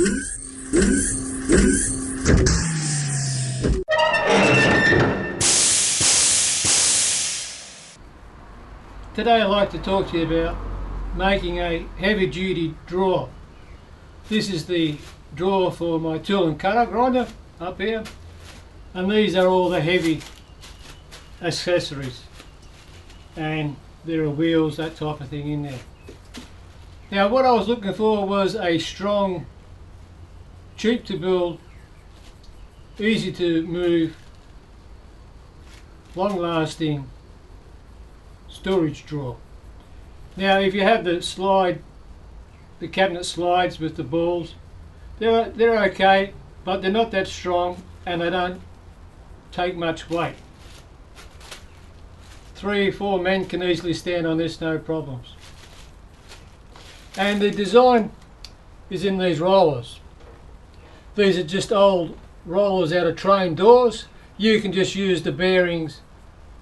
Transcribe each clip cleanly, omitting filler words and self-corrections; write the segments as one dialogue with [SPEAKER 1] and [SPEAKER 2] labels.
[SPEAKER 1] Today I'd like to talk to you about making a heavy duty drawer. This is the drawer for my tool and cutter grinder up here, and these are all the heavy accessories, and there are wheels, that type of thing in there. Now what I was looking for was a strong, cheap to build, easy to move, long lasting storage drawer. Now if you have the cabinet slides with the balls, they're okay, but they're not that strong and they don't take much weight. 3 or 4 men can easily stand on this, no problems. And the design is in these rollers. These are just old rollers out of train doors. You can just use the bearings,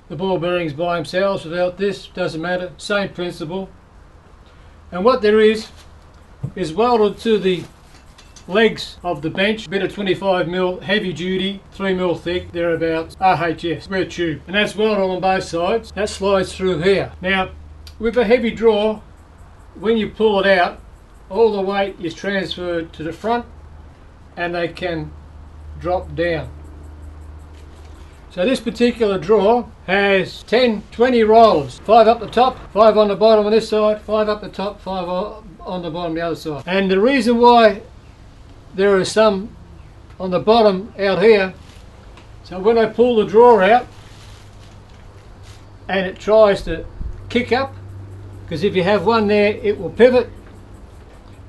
[SPEAKER 1] the ball bearings by themselves without this, doesn't matter, same principle. And what there is welded to the legs of the bench, a bit of 25mm heavy duty, 3mm thick, thereabouts, RHS, square tube. And that's welded on both sides. That slides through here. Now, with a heavy drawer, when you pull it out, all the weight is transferred to the front and they can drop down. So this particular drawer has 10, 20 rollers, 5 up the top, 5 on the bottom on this side, 5 up the top, 5 on the bottom on the other side. And the reason why there are some on the bottom out here, so when I pull the drawer out and it tries to kick up, because if you have one there it will pivot,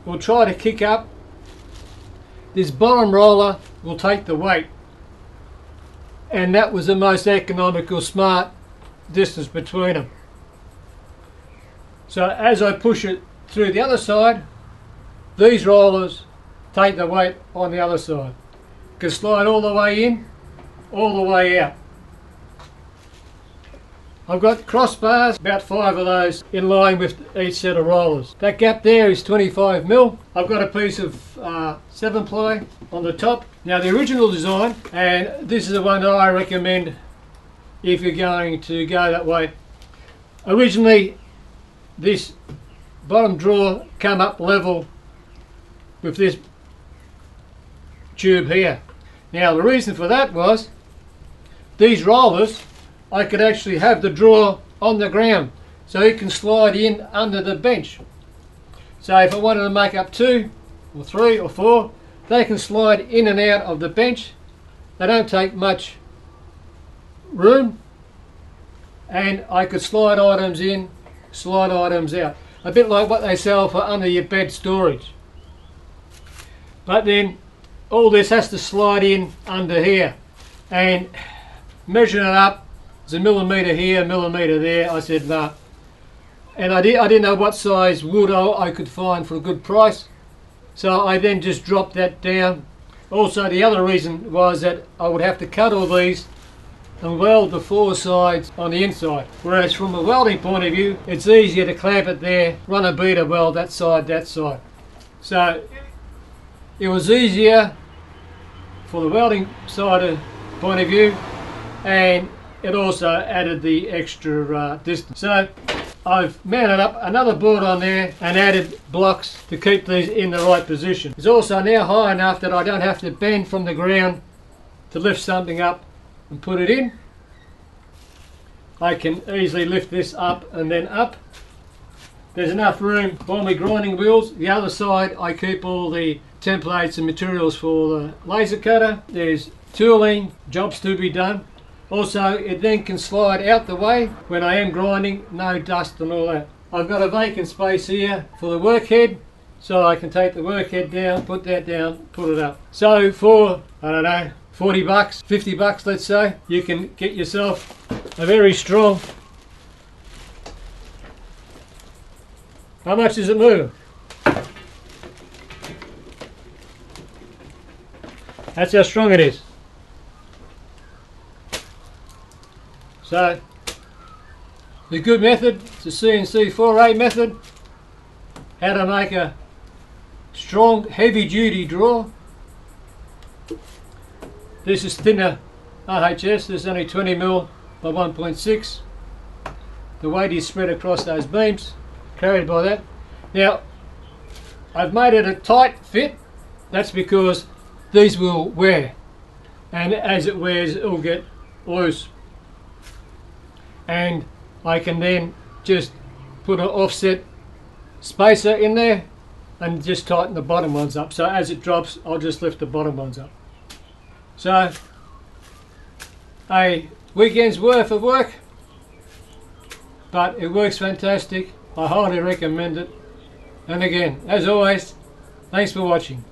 [SPEAKER 1] will try to kick up, this bottom roller will take the weight. And that was the most economical, smart distance between them. So as I push it through the other side, these rollers take the weight on the other side. Can slide all the way in, all the way out. I've got crossbars, about 5 of those in line with each set of rollers. That gap there is 25mm. I've got a piece of 7-ply on the top. Now the original design, and this is the one that I recommend if you're going to go that way. Originally this bottom drawer came up level with this tube here. Now the reason for that was these rollers, I could actually have the drawer on the ground so it can slide in under the bench. So if I wanted to make up 2 or 3 or 4, they can slide in and out of the bench. They don't take much room, and I could slide items in, slide items out. A bit like what they sell for under your bed storage. But then all this has to slide in under here, and measuring it up, there's a millimetre here, a millimetre there. I said no, and I didn't know what size wood I could find for a good price, so I then just dropped that down. Also the other reason was that I would have to cut all these and weld the 4 sides on the inside, whereas from a welding point of view it's easier to clamp it there, run a beater weld that side, so it was easier for the welding side point of view, and it also added the extra distance. So I've mounted up another board on there and added blocks to keep these in the right position. It's also now high enough that I don't have to bend from the ground to lift something up and put it in. I can easily lift this up and then up. There's enough room for my grinding wheels. The other side I keep all the templates and materials for the laser cutter. There's tooling, jobs to be done. Also, it then can slide out the way when I am grinding, no dust and all that. I've got a vacant space here for the workhead, so I can take the workhead down, put that down, put it up. So for, I don't know, 40 bucks, 50 bucks let's say, you can get yourself a very strong. How much does it move? That's how strong it is. So the good method, it's the CNC4A method, how to make a strong heavy duty drawer. This is thinner RHS, this is only 20mm by 1.6. The weight is spread across those beams, carried by that. Now, I've made it a tight fit, that's because these will wear, and as it wears it will get loose. And I can then just put an offset spacer in there and just tighten the bottom ones up. So as it drops, I'll just lift the bottom ones up. So, a weekend's worth of work, but it works fantastic. I highly recommend it. And again, as always, thanks for watching.